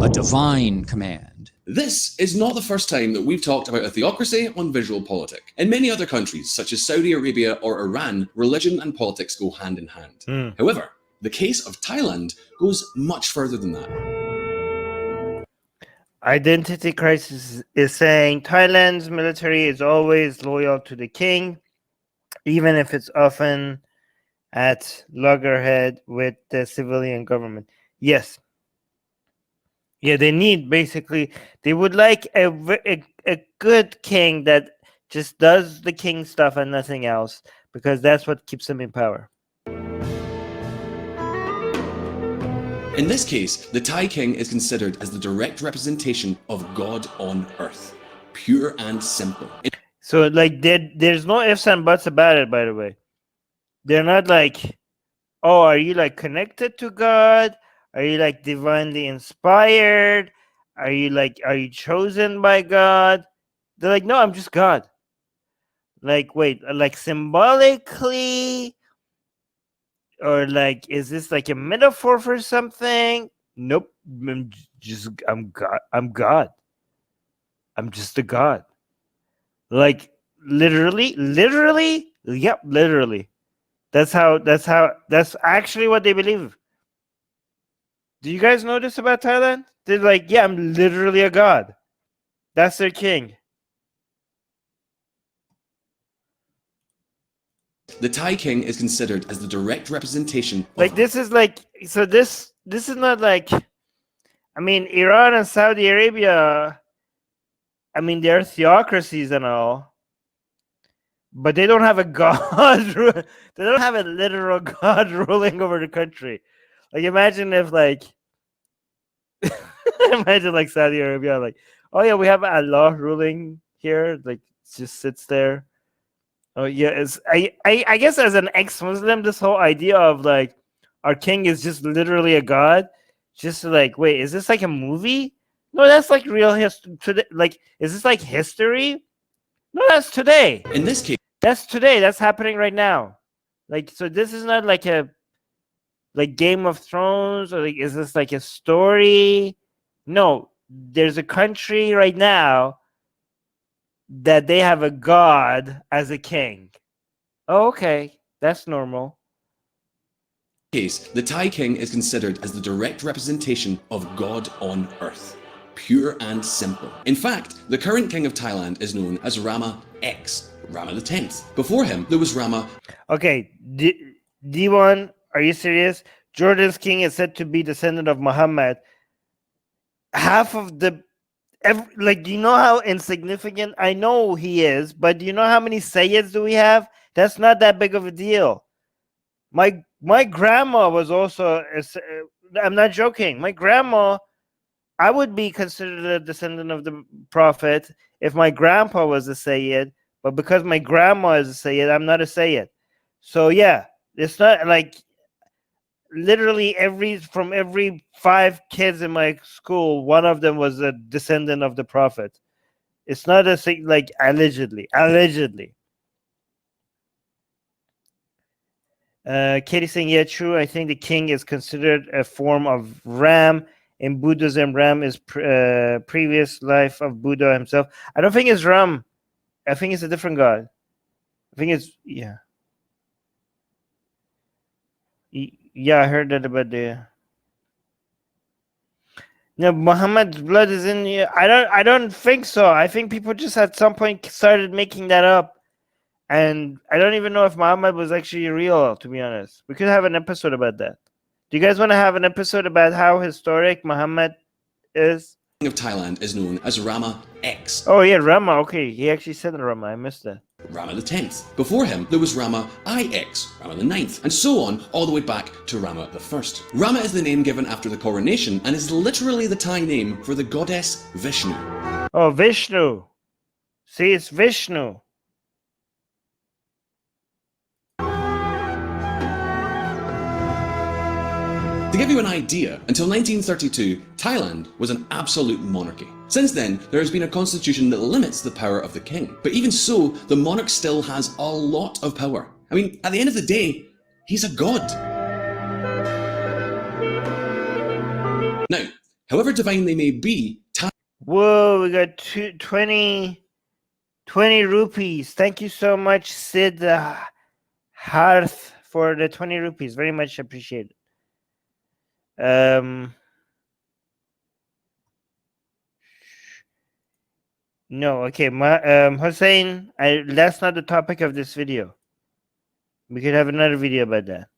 a divine command. This is not the first time that we've talked about a theocracy on Visual Politic. In many other countries, such as Saudi Arabia or Iran, religion and politics go hand in hand. However, the case of Thailand goes much further than that. Identity Crisis is saying Thailand's military is always loyal to the king, even if it's often at loggerhead with the civilian government. Yes. Yeah, they need basically, they would like a good king that just does the king stuff and nothing else, because that's what keeps them in power. In this case, the Thai king is considered as the direct representation of God on earth. Pure and simple. So, like, there's no ifs and buts about it, by the way. They're not like, oh, are you, like, connected to God? Are you, like, divinely inspired? Are you chosen by God? They're like, no, I'm just God. Like, wait, like, symbolically? Or like, is this like a metaphor for something? Nope. I'm God. I'm God. I'm just a God. Like literally. Yep, literally. That's actually what they believe. Do you guys know this about Thailand? They're like, yeah, I'm literally a God. That's their king. The Thai king is considered as the direct representation of... Like, this is like, so this is not like, I mean, Iran and Saudi Arabia, I mean, they're theocracies and all, but they don't have a god. They don't have a literal god ruling over the country. Like, imagine if, like, imagine like Saudi Arabia, like, oh yeah, we have Allah ruling here, like, just sits there. Oh yeah, I guess as an ex-Muslim, this whole idea of like our king is just literally a god, just like, wait, is this like a movie? No, that's like real history. Like, is this like history? No, that's today. In this case, that's today. That's happening right now. Like, so this is not like a like Game of Thrones, or like, is this like a story? No, there's a country right now that they have a god as a king. Oh, okay, that's normal. The Thai king is considered as the direct representation of God on earth. Pure and simple. In fact, the current king of Thailand is known as Rama Rama the 10th. Before him, there was Rama. Okay, D1, are you serious? Jordan's king is said to be descendant of Muhammad. Half of the like, do you know how insignificant? I know he is, but do you know how many Sayyids do we have? That's not that big of a deal. My grandma was also, I'm not joking. My grandma, I would be considered a descendant of the Prophet if my grandpa was a Sayyid, but because my grandma is a Sayyid, I'm not a Sayyid. So yeah, it's not like literally from every 5 kids in my school, one of them was a descendant of the Prophet. It's not a thing like allegedly. Katie saying, yeah, true. I think the king is considered a form of Ram. In Buddhism, Ram is previous life of Buddha himself. I don't think it's Ram. I think it's a different god. I think it's, yeah. Yeah, I heard that about the... No, Muhammad's blood is in here. I don't think so. I think people just at some point started making that up. And I don't even know if Muhammad was actually real, to be honest. We could have an episode about that. Do you guys want to have an episode about how historic Muhammad is? King of Thailand is known as Rama X. Oh yeah, Rama. Okay, he actually said Rama. I missed that. Rama the 10th. Before him, there was Rama IX, Rama the 9th, and so on, all the way back to Rama the 1st. Rama is the name given after the coronation and is literally the Thai name for the goddess Vishnu. Oh, Vishnu. See, it's Vishnu. To give you an idea, until 1932, Thailand was an absolute monarchy. Since then, there has been a constitution that limits the power of the king. But even so, the monarch still has a lot of power. I mean, at the end of the day, he's a god. Now, However divine they may be, Whoa, we got 20 rupees. Thank you so much, Sid Hearth, for the 20 rupees. Very much appreciated. No, okay, Hussein, that's not the topic of this video. We could have another video about that.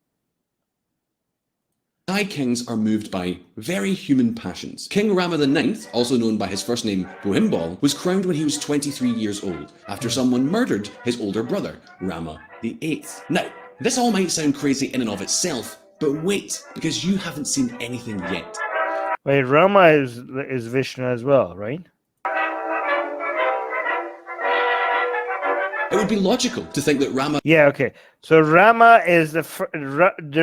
Thai kings are moved by very human passions. King Rama IX, also known by his first name Bohimbol, was crowned when he was 23 years old, after someone murdered his older brother, Rama VIII. Now, this all might sound crazy in and of itself, but wait, because you haven't seen anything yet. Wait, Rama is Vishnu as well, right? It would be logical to think that Rama... Yeah, okay. So Rama is the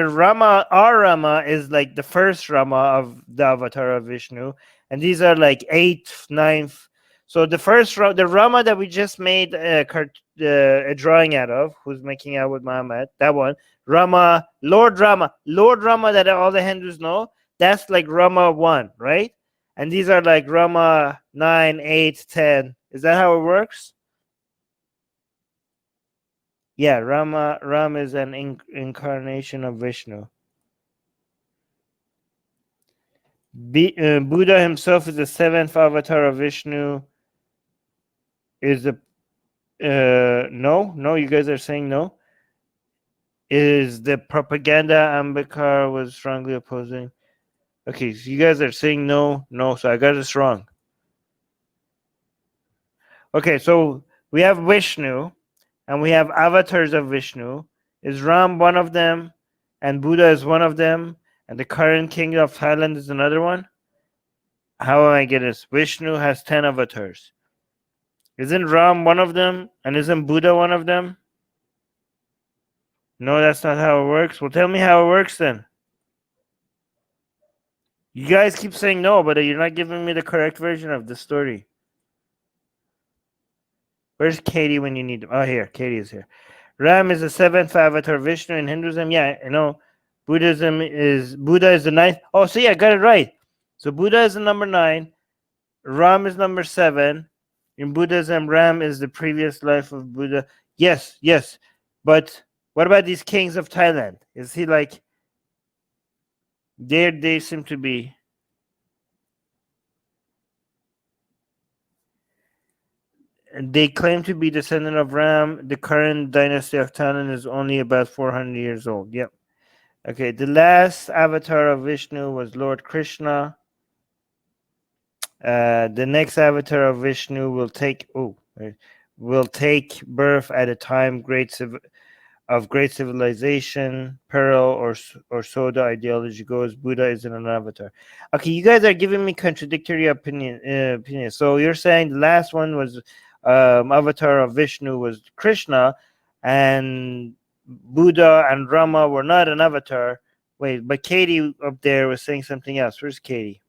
Rama, our Rama is like the first Rama of the avatar of Vishnu, and these are like 8th, 9th. So the first the Rama that we just made a drawing out of, who's making out with Muhammad, that one, Rama, Lord Rama that all the Hindus know, that's like Rama 1, right? And these are like Rama 9, 8, 10. Is that how it works? Yeah, Ram is an incarnation of Vishnu. Buddha himself is the 7th avatar of Vishnu. Is the no, you guys are saying no. Is the propaganda Ambedkar was strongly opposing? Okay, so you guys are saying no, so I got this wrong. Okay, so we have Vishnu. And we have avatars of Vishnu. Is Ram one of them? And Buddha is one of them? And the current king of Thailand is another one? How am I getting this? Vishnu has 10 avatars. Isn't Ram one of them? And isn't Buddha one of them? No, that's not how it works. Well, tell me how it works then. You guys keep saying no, but you're not giving me the correct version of the story. Where's Katie when you need them? Oh, here. Katie is here. Ram is the 7th avatar of Vishnu in Hinduism. Yeah, I know. Buddha is the 9th. Oh, see, I got it right. So Buddha is the number 9. Ram is number 7. In Buddhism, Ram is the previous life of Buddha. Yes. But what about these kings of Thailand? Is he like... They seem to be... They claim to be descendant of Ram. The current dynasty of Thailand is only about 400 years old. Yep. Okay, the last avatar of Vishnu was Lord Krishna. The next avatar of Vishnu will take birth at a time of great civilization, peril, or so the ideology goes. Buddha isn't an avatar. Okay, you guys are giving me contradictory opinions. So you're saying the last one was avatar of Vishnu was Krishna, and Buddha and Rama were not an avatar. Wait, but Katie up there was saying something else. Where's Katie?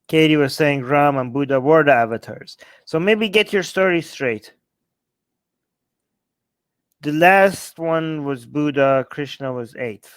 Katie was saying Ram and Buddha were the avatars. So maybe get your story straight. The last one was Buddha, Krishna was 8th.